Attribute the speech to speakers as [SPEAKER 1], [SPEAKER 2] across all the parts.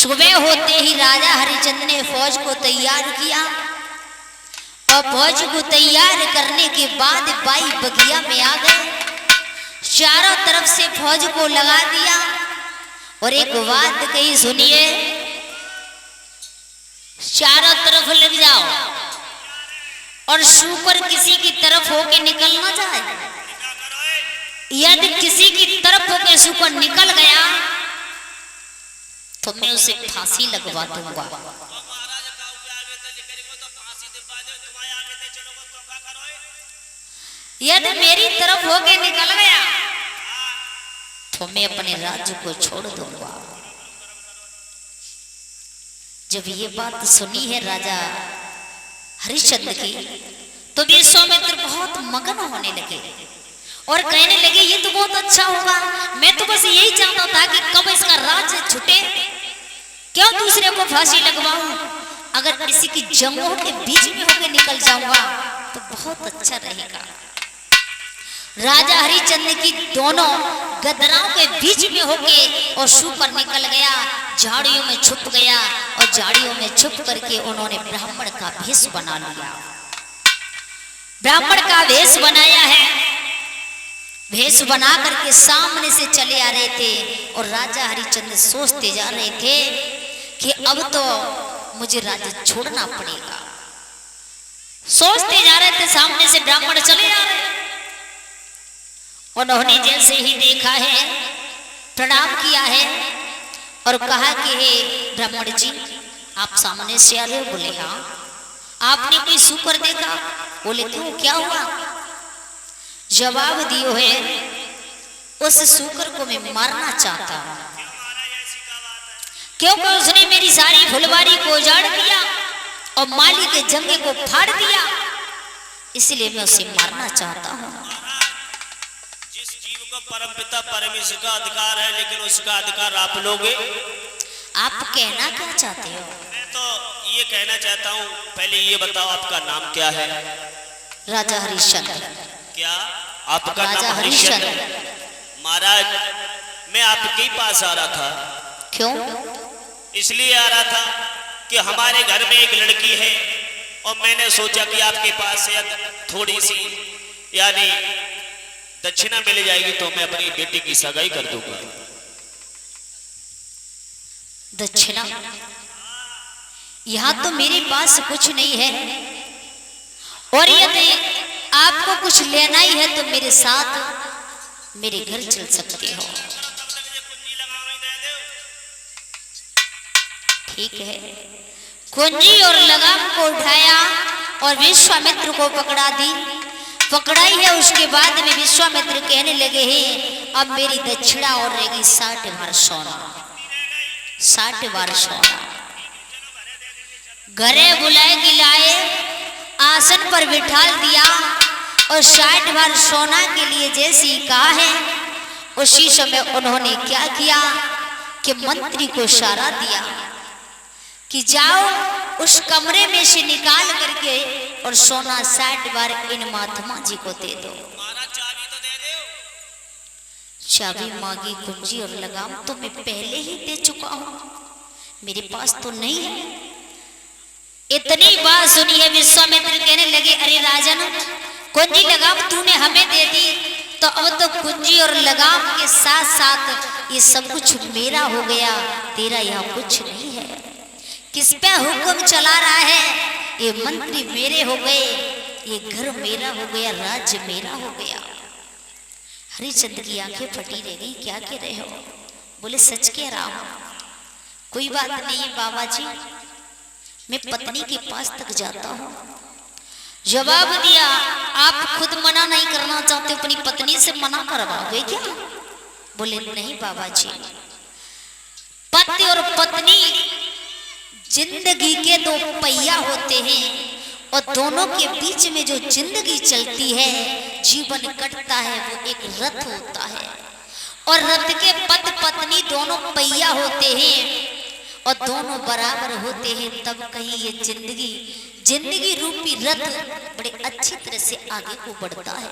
[SPEAKER 1] सुबह होते ही राजा हरिचंद ने फौज को तैयार किया और फौज को तैयार करने के बाद बाई बगिया में आ गए। चारों तरफ से फौज को लगा दिया और एक बात कही सुनिए, चारों तरफ लग जाओ और सुपर किसी की तरफ होके निकल ना जाए। यदि किसी की तरफ होके सुपर निकल गया तो मैं उसे फांसी लगवा दूंगा। यदि मेरी तरफ होके निकल गया तो मैं अपने राज्य को छोड़ दूंगा। जब ये बात सुनी है राजा हरिश्चंद्र की तो विश्वामित्र बहुत मगन होने लगे और कहने लगे ये तो बहुत अच्छा होगा, मैं तो बस यही चाहता था कि कब इसका राज्य छूटे, क्यों दूसरे को फांसी लगवाऊं। अगर किसी की जंगों के बीच में होकर निकल जाऊंगा तो बहुत अच्छा रहेगा। राजा हरिचंद्र की दोनों गदराओं के बीच में होके और सूप पर निकल गया, झाड़ियों में छुप गया और झाड़ियों में छुप करके उन्होंने ब्राह्मण का भेष बना लिया। ब्राह्मण का भेष बनाया है, भेष बना करके सामने से चले आ रहे थे और राजा हरिचंद्र सोचते जा रहे थे कि अब तो मुझे राज्य छोड़ना पड़ेगा। सोचते जा रहे थे, सामने से ब्राह्मण चले आ रहे। उन्होंने जैसे ही देखा है, प्रणाम किया है और कहा कि हे ब्राह्मण जी, आप सामने से आ रहे हो? बोले हाँ। आपने कोई सूकर देखा? बोले क्यों, क्या हुआ? जवाब दियो है, उस सूकर को मैं मारना चाहता हूं क्योंकि उसने मेरी सारी फुलवारी को उजाड़ दिया और माली के जंगे को फाड़ दिया, इसलिए मैं उसे मारना चाहता हूं।
[SPEAKER 2] जिस जीव को परमपिता परमेश्वर का अधिकार है, लेकिन उसका अधिकार आप लोगे।
[SPEAKER 1] आप कहना क्या चाहते हो?
[SPEAKER 2] मैं तो ये कहना चाहता हूँ, पहले ये बताओ आपका नाम क्या है?
[SPEAKER 1] राजा हरिश्चंद्र।
[SPEAKER 2] क्या आपका
[SPEAKER 1] राजा
[SPEAKER 2] नाम हरिश्चंद्र? महाराज, मैं आपके पास आ रहा था।
[SPEAKER 1] क्यों?
[SPEAKER 2] इसलिए आ रहा था कि हमारे घर में एक लड़की है और मैंने सोचा कि आपके पास से थोड़ी सी यानी दक्षिणा मिल जाएगी तो मैं अपनी बेटी की सगाई कर दूंगा।
[SPEAKER 1] दक्षिणा? यहाँ तो मेरे पास कुछ नहीं है और यदि आपको कुछ लेना ही है तो मेरे साथ मेरे घर चल सकते हो। ठीक है। कुंजी और लगाम को उठाया और विश्वामित्र को पकड़ा दी। पकड़ाई है, उसके बाद में विश्वामित्र कहने लगे हैं अब मेरी दक्षिणा और रहेगी 60 बार सोना। 60 बार सोना। घरे बुलाए गिलाए, आसन पर बिठा दिया और 60 बार सोना के लिए जैसे ही कहा है, उसी समय उन्होंने क्या किया कि मंत्री को इशारा दिया कि जाओ उस कमरे में से निकाल करके और सोना 60 बार इन महात्मा जी को दे दो।
[SPEAKER 2] चाबी तो दे दो।
[SPEAKER 1] चाबी मांगी, कुंजी और लगाम तो मैं पहले ही दे चुका हूं, मेरे पास तो नहीं है। इतनी बात सुनी है, विश्वामित्र कहने लगे अरे राजन, कुंजी लगाम तूने हमें दे दी तो अब तो कुंजी और लगाम के साथ साथ ये सब कुछ मेरा हो गया, तेरा यहाँ कुछ नहीं है। किस पे हुक्म चला रहा है? ये मंत्री मेरे हो गए, ये घर मेरा हो गया, राज्य मेरा हो गया। हरिचंद्र की आंखें फटी रह गई, क्या कह रहे हो? बोले सच कह रहा हूं, कोई बात नहीं है बाबा जी, मैं पत्नी के पास तक जाता हूं। जवाब दिया, आप खुद मना नहीं करना चाहते, अपनी पत्नी से मना करवाओगे क्या? बोले नहीं बाबा जी, पति और पत्नी जिंदगी के दो पहिया होते हैं और दोनों के बीच में जो जिंदगी चलती है, जीवन कटता है, वो एक रथ होता है और रथ के पति पत्नी दोनों पहिया होते हैं और दोनों बराबर होते हैं, तब कहीं ये जिंदगी रूपी रथ बड़े अच्छी तरह से आगे को बढ़ता है।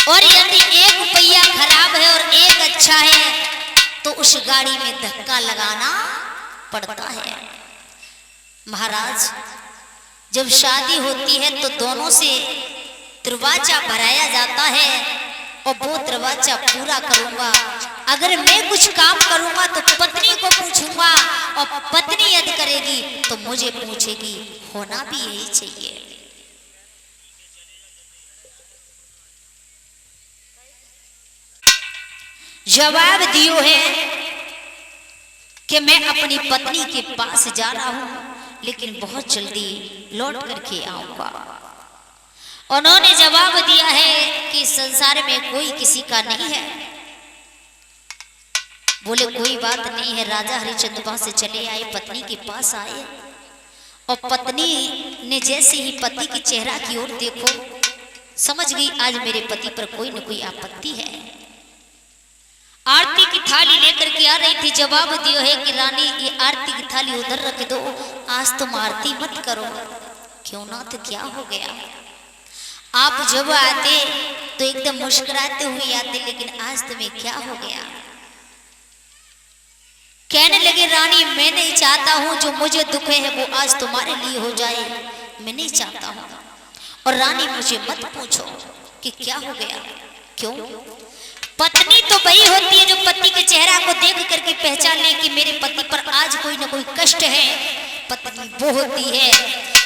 [SPEAKER 1] और यदि एक पहिया खराब है और एक अच्छा है तो उस गाड़ी में धक्का लगाना पड़ता है। महाराज, जब शादी होती है तो दोनों से दरवाजा भराया जाता है और वो दरवाजा पूरा करूंगा। अगर मैं कुछ काम करूंगा तो पत्नी को पूछूंगा और पत्नी यदि करेगी तो मुझे पूछेगी। होना भी यही चाहिए। जवाब दियो है कि मैं अपनी पत्नी के पास जा रहा हूं, लेकिन बहुत जल्दी लौट करके आऊंगा। उन्होंने जवाब दिया है कि संसार में कोई किसी का नहीं है। बोले कोई बात नहीं है। राजा हरिश्चंद्र वहां से चले आए, पत्नी के पास आए और पत्नी ने जैसे ही पति के चेहरा की ओर देखो, समझ गई आज मेरे पति पर कोई न कोई आपत्ति है। आरती की थाली लेकर के आ रही थी। जवाब दियो है कि रानी ये आरती की थाली उधर रख दो, आज तुम आरती मत करो। क्यों ना, तो क्या हो गया? आप जब आते तो एकदम मुस्कुराते हुए आते, लेकिन आज तुम्हें क्या हो गया? कहने लगे रानी मैं नहीं चाहता हूं जो मुझे दुख है वो आज तुम्हारे लिए हो जाए, मैं नहीं चाहता हूं। और रानी मुझे मत पूछो कि क्या हो गया, क्यों? पत्नी तो वही होती है जो पति के चेहरा को देख करके पहचान ले कि मेरे पति पर आज कोई न कोई कष्ट है। पत्नी वो होती है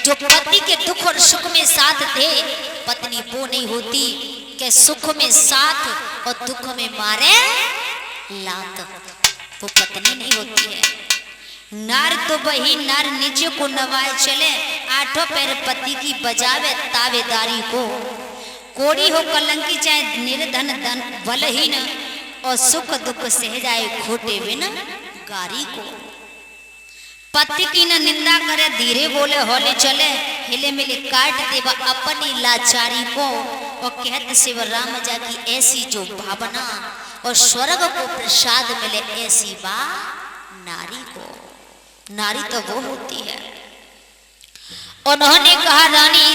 [SPEAKER 1] जो पति के दुख और सुख में साथ दे। पत्नी वो नहीं होती कि सुख में साथ और दुख में मारे लात। वो पत्नी नहीं होती है। नार तो वही नार नीचे को नवाए चले, आठों पैर पति की बजावे तावेदारी को। कोड़ी हो कलंकी चाहे निर्धन धन बलहीन, और सुख दुख सह जाए खोटे बिन गारी को। पति की न निंदा करे, धीरे बोले हौले चले, हिले मिले काट दे अपनी लाचारी को। और कहते शिव राम जा की ऐसी जो भावना, और स्वर्ग को प्रसाद मिले ऐसी बा नारी को। नारी तो वो होती है। उन्होंने कहा रानी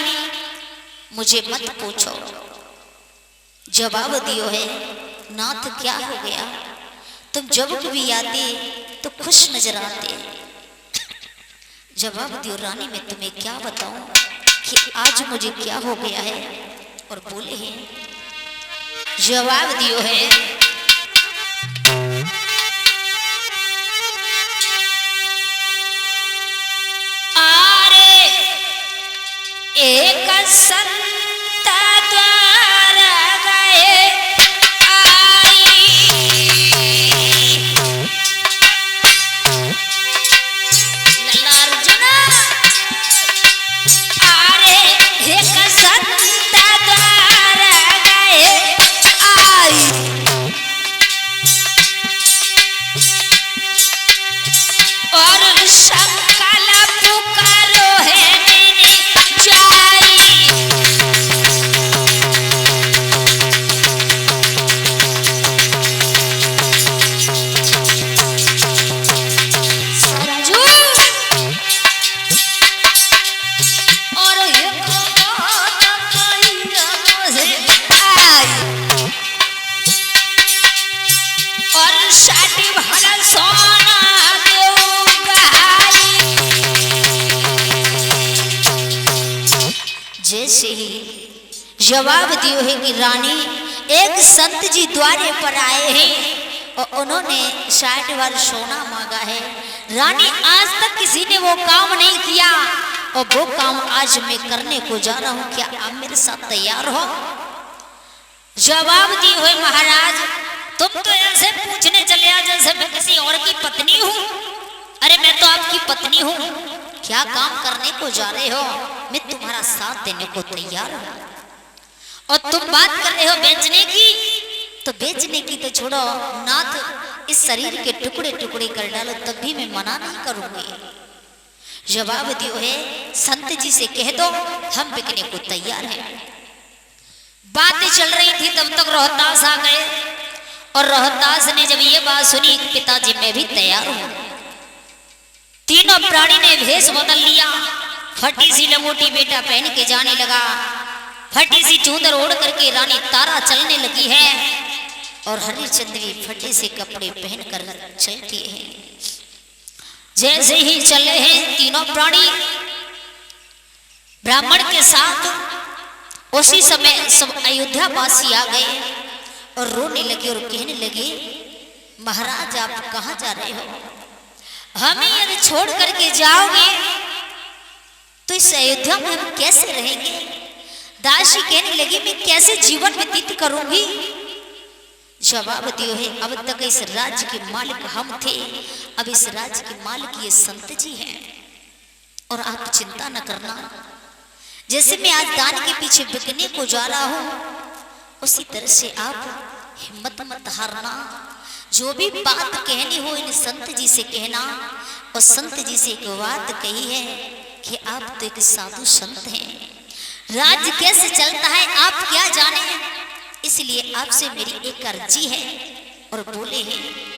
[SPEAKER 1] मुझे मत पूछो। जवाब दियो है नाथ क्या हो गया? तुम जब भी आते तो खुश नजर आते। जवाब दियो रानी मैं तुम्हें क्या बताऊं कि आज मुझे क्या हो गया है। और बोले हैं, जवाब दियो है आरे एक संत द्वारा गए आई, लल्ला अर्जुन आरे एक संत द्वारा गए आई। और सकल पुकारो है मैंने जाई। सरजू और एक बात कहिया मुझे आई। और साटी भला सोना जैसे ही जवाब दियो है कि रानी एक संत जी द्वारे पर आए हैं और उन्होंने 60 बार सोना मांगा है। रानी आज तक किसी ने वो काम नहीं किया और वो काम आज मैं करने को जा रहा हूं, क्या आप मेरे साथ तैयार हो? जवाब दियो है महाराज तुम तो ऐसे पूछने चले आ जैसे मैं किसी और की पत्नी हूं। अरे मैं तो आपकी पत्नी हूं, क्या काम करने को जा रहे हो? मैं तुम्हारा साथ देने को तैयार हूं। और तुम बात कर रहे हो बेचने की, तो बेचने की तो छोड़ो नाथ, इस शरीर के टुकड़े टुकड़े कर डालो तब भी मैं मना नहीं करूंगी। जवाब दियो है संत जी से कह दो हम बिकने को तैयार हैं। बातें चल रही थी तब तक रोहतास आ गए और रोहतास ने जब ये बात सुनी पिताजी मैं भी तैयार हूं। तीनों प्राणी ने भेष बदल लिया। फटी सी लंगोटी बेटा पहन के जाने लगा, फटी सी चूंदर ओढ़ करके रानी तारा चलने लगी है। और हरिश्चंद्र भी फटे से कपड़े पहनकर चलते हैं। जैसे ही चले हैं तीनों प्राणी ब्राह्मण के साथ, उसी समय सब अयोध्यावासी आ गए और रोने लगे और कहने लगे, महाराज आप कहाँ जा रहे हो? हमें यदि छोड़ करके जाओगे तो इस अयोध्या में हम कैसे रहेंगे? दासी कहने लगी, मैं कैसे जीवन व्यतीत करूंगी? जवाब दियो है, अब तक इस राज्य के मालिक हम थे, अब इस राज्य के मालिक ये संत जी हैं। और आप चिंता न करना, जैसे मैं आज दान के पीछे बिकने को जा रहा हूं, उसी तरह से आप हिम्मत मत हारना। जो भी बात कहनी हो इन संत जी से कहना। और संत जी से एक बात कही है कि आप तो एक साधु संत हैं, राज्य कैसे चलता है आप क्या जाने, इसलिए आपसे मेरी एक अर्जी है। और बोले हैं,